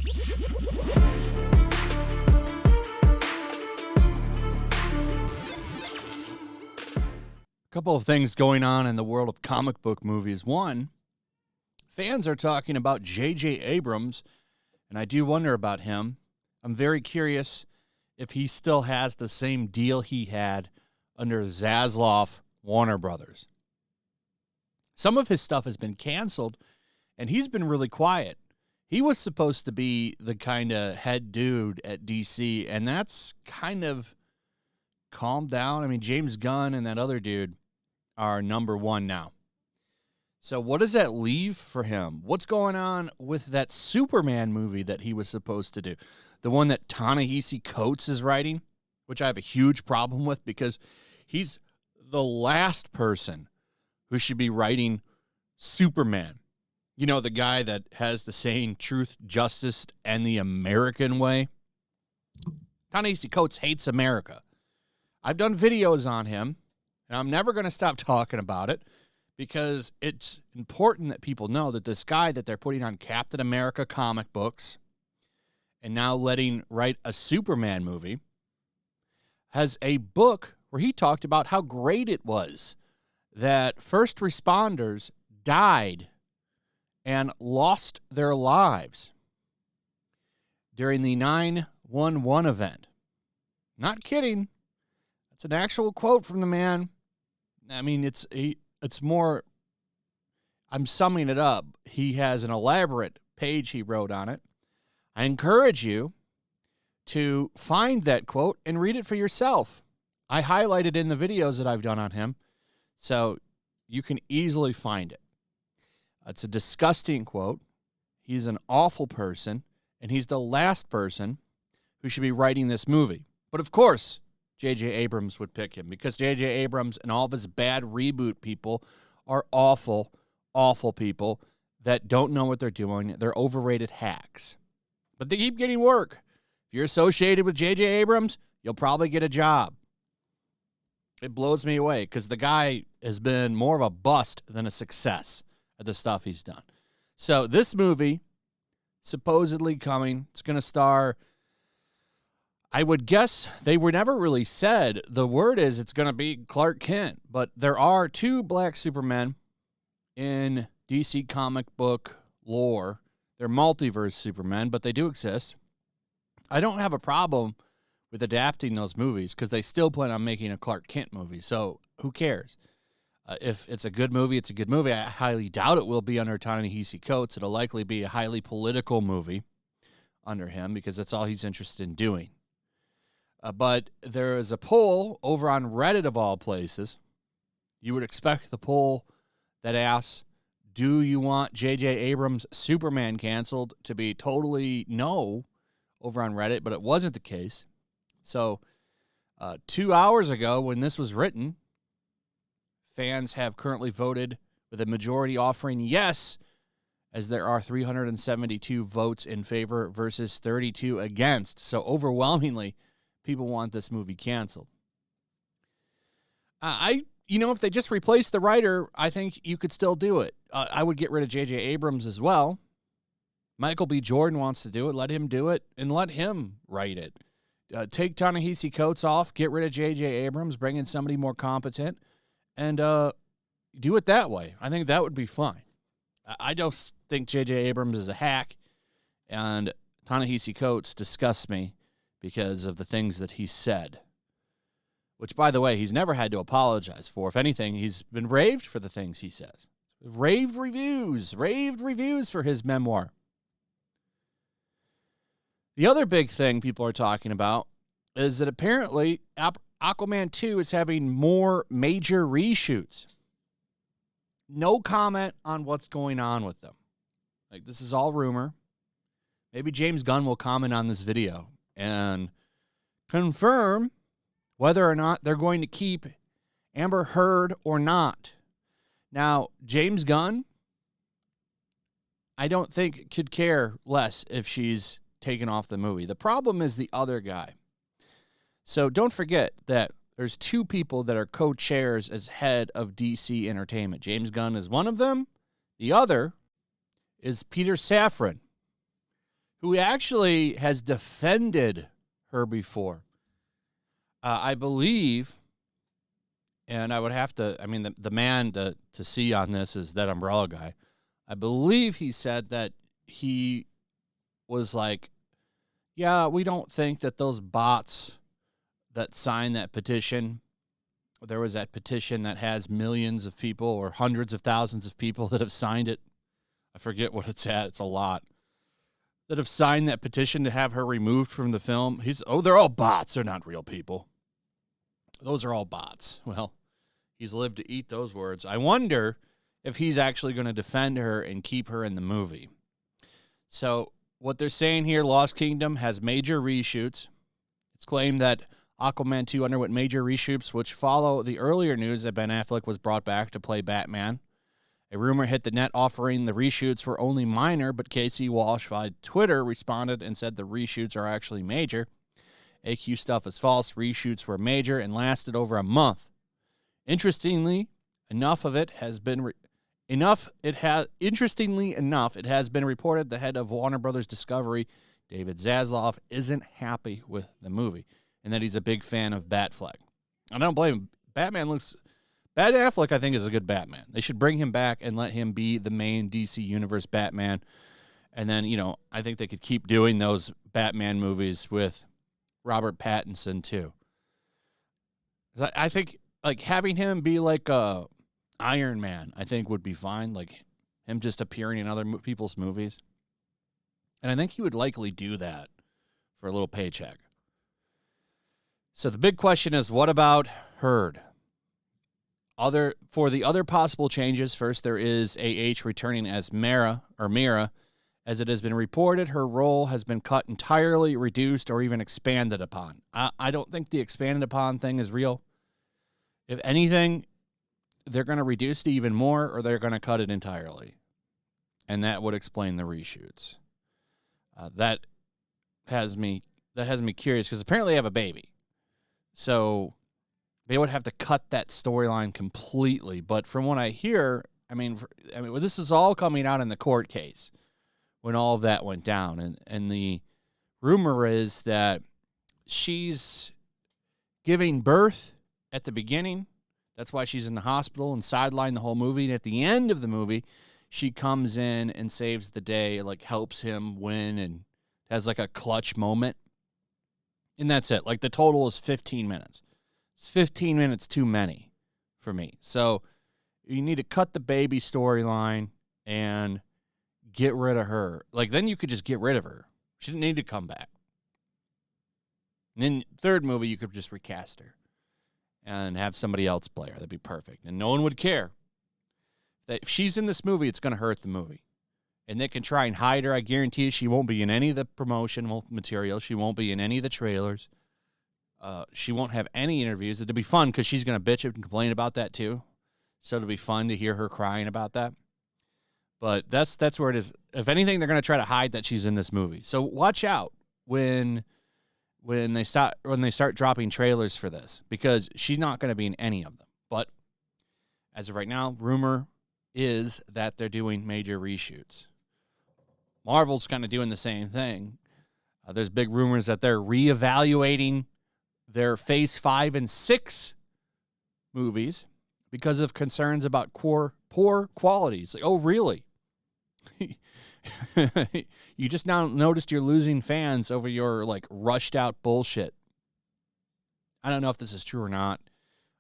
A couple of things going on in the world of comic book movies. One, fans are talking about J.J. Abrams, and I do wonder about him. I'm very curious if he still has the same deal he had under Zaslav Warner Brothers. Some of his stuff has been canceled, and he's been really quiet. He was supposed to be the kind of head dude at DC, and that's kind of calmed down. I mean, James Gunn and that other dude are number one now. So what does that leave for him? What's going on with that Superman movie that he was supposed to do? The one that Ta-Nehisi Coates is writing, which I have a huge problem with because he's the last person who should be writing Superman. You know, the guy that has the saying truth, justice, and the American way. Ta-Nehisi Coates hates America. I've done videos on him, and I'm never going to stop talking about it because it's important that people know that this guy that they're putting on Captain America comic books and now letting write a Superman movie has a book where he talked about how great it was that first responders died and lost their lives during the 9/11 event. Not kidding. That's an actual quote from the man. I mean, it's more, I'm summing it up. He has an elaborate page he wrote on it. I encourage you to find that quote and read it for yourself. I highlighted in the videos that I've done on him, so you can easily find it. It's a disgusting quote. He's an awful person, and he's the last person who should be writing this movie. But of course, J.J. Abrams would pick him because J.J. Abrams and all of his bad reboot people are awful, awful people that don't know what they're doing. They're overrated hacks. But they keep getting work. If you're associated with J.J. Abrams, you'll probably get a job. It blows me away because the guy has been more of a bust than a success at the stuff he's done. So this movie, supposedly coming, it's going to star, I would guess they were never really said. The word is it's going to be Clark Kent, but there are two black Supermen in DC comic book lore. They're multiverse Supermen, but they do exist. I don't have a problem with adapting those movies because they still plan on making a Clark Kent movie, so who cares? If it's a good movie, it's a good movie. I highly doubt it will be under Ta-Nehisi Coates. It'll likely be a highly political movie under him because that's all he's interested in doing. But there is a poll over on Reddit of all places. You would expect the poll that asks, do you want J.J. Abrams' Superman canceled to be totally no over on Reddit, but it wasn't the case. So 2 hours ago when this was written, fans have currently voted with a majority offering yes, as there are 372 votes in favor versus 32 against. So overwhelmingly, people want this movie canceled. If they just replace the writer, I think you could still do it. I would get rid of J.J. Abrams as well. Michael B. Jordan wants to do it. Let him do it, and let him write it. Take Ta-Nehisi Coates off, get rid of J.J. Abrams, bring in somebody more competent, and do it that way. I think that would be fine. I don't think J.J. Abrams is a hack, and Ta-Nehisi Coates disgusts me because of the things that he said, which, by the way, he's never had to apologize for. If anything, he's been raved for the things he says. Raved reviews for his memoir. The other big thing people are talking about is that apparently Aquaman 2 is having more major reshoots. No comment on what's going on with them. Like, this is all rumor. Maybe James Gunn will comment on this video and confirm whether or not they're going to keep Amber Heard or not. Now, James Gunn, I don't think could care less if she's taken off the movie. The problem is the other guy. So don't forget that there's two people that are co-chairs as head of DC Entertainment. James Gunn is one of them. The other is Peter Safran. who actually has defended her before. I believe, and I would have to, I mean, the man to see on this is that Umbrella guy. I believe he said that he was like, yeah, we don't think that those bots that signed that petition, there was that petition that has millions of people or hundreds of thousands of people that have signed it. I forget what it's at. It's a lot. That have signed that petition to have her removed from the film. They're all bots. They're not real people. Those are all bots. Well, he's lived to eat those words. I wonder if he's actually going to defend her and keep her in the movie. So what they're saying here, Lost Kingdom has major reshoots. It's claimed that Aquaman 2 underwent major reshoots, which follow the earlier news that Ben Affleck was brought back to play Batman. A rumor hit the net offering the reshoots were only minor, but Casey Walsh via Twitter responded and said the reshoots are actually major. AQ stuff is false. Reshoots were major and lasted over a month. Interestingly enough, it has been reported the head of Warner Brothers Discovery, David Zaslav, isn't happy with the movie and that he's a big fan of Batfleck. I don't blame him. Ben Affleck, I think, is a good Batman. They should bring him back and let him be the main DC Universe Batman. And then, I think they could keep doing those Batman movies with Robert Pattinson, too. I think, having him be like a Iron Man, I think would be fine. Like, him just appearing in other people's movies. And I think he would likely do that for a little paycheck. So the big question is, what about Heard? For the other possible changes, first there is AH returning as Mira. As it has been reported, her role has been cut entirely, reduced, or even expanded upon. I don't think the expanded upon thing is real. If anything, they're going to reduce it even more, or they're going to cut it entirely. And that would explain the reshoots. That has me curious, because apparently they have a baby. So they would have to cut that storyline completely. But from what I hear, this is all coming out in the court case when all of that went down. And the rumor is that she's giving birth at the beginning. That's why she's in the hospital and sidelined the whole movie. And at the end of the movie, she comes in and saves the day, helps him win and has a clutch moment. And that's it. The total is 15 minutes. It's 15 minutes too many for me. So you need to cut the baby storyline and get rid of her. Then you could just get rid of her. She didn't need to come back. And then third movie, you could just recast her and have somebody else play her. That'd be perfect. And no one would care. If she's in this movie, it's going to hurt the movie. And they can try and hide her. I guarantee you she won't be in any of the promotional material. She won't be in any of the trailers. She won't have any interviews. It'll be fun because she's going to bitch and complain about that too. So it'll be fun to hear her crying about that. But that's where it is. If anything, they're going to try to hide that she's in this movie. So watch out when they start dropping trailers for this, because she's not going to be in any of them. But as of right now, rumor is that they're doing major reshoots. Marvel's kind of doing the same thing. There's big rumors that they're reevaluating their Phase 5 and 6 movies because of concerns about poor quality. It's oh, really? You just now noticed you're losing fans over your rushed out bullshit. I don't know if this is true or not.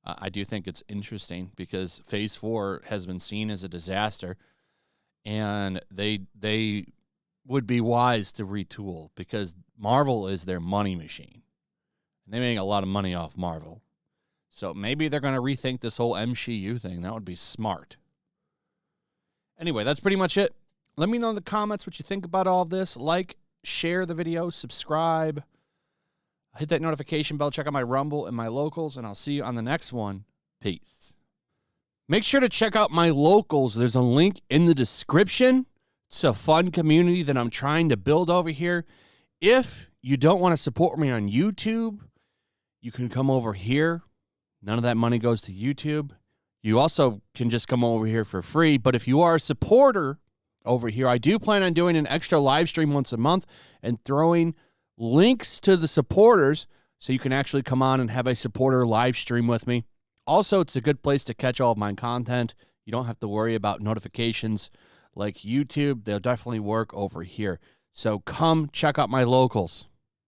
I do think it's interesting because Phase 4 has been seen as a disaster, and they would be wise to retool because Marvel is their money machine. And they make a lot of money off Marvel. So maybe they're going to rethink this whole MCU thing. That would be smart. Anyway, that's pretty much it. Let me know in the comments what you think about all of this. Share the video, subscribe. Hit that notification bell, check out my Rumble and my locals, and I'll see you on the next one. Peace. Make sure to check out my locals. There's a link in the description. It's a fun community that I'm trying to build over here. If you don't want to support me on YouTube, you can come over here. None of that money goes to YouTube. You also can just come over here for free. But if you are a supporter over here. I do plan on doing an extra live stream once a month and throwing links to the supporters so you can actually come on and have a supporter live stream with me. Also, it's a good place to catch all of my content. You don't have to worry about notifications like YouTube. They'll definitely work over here. So come check out my locals.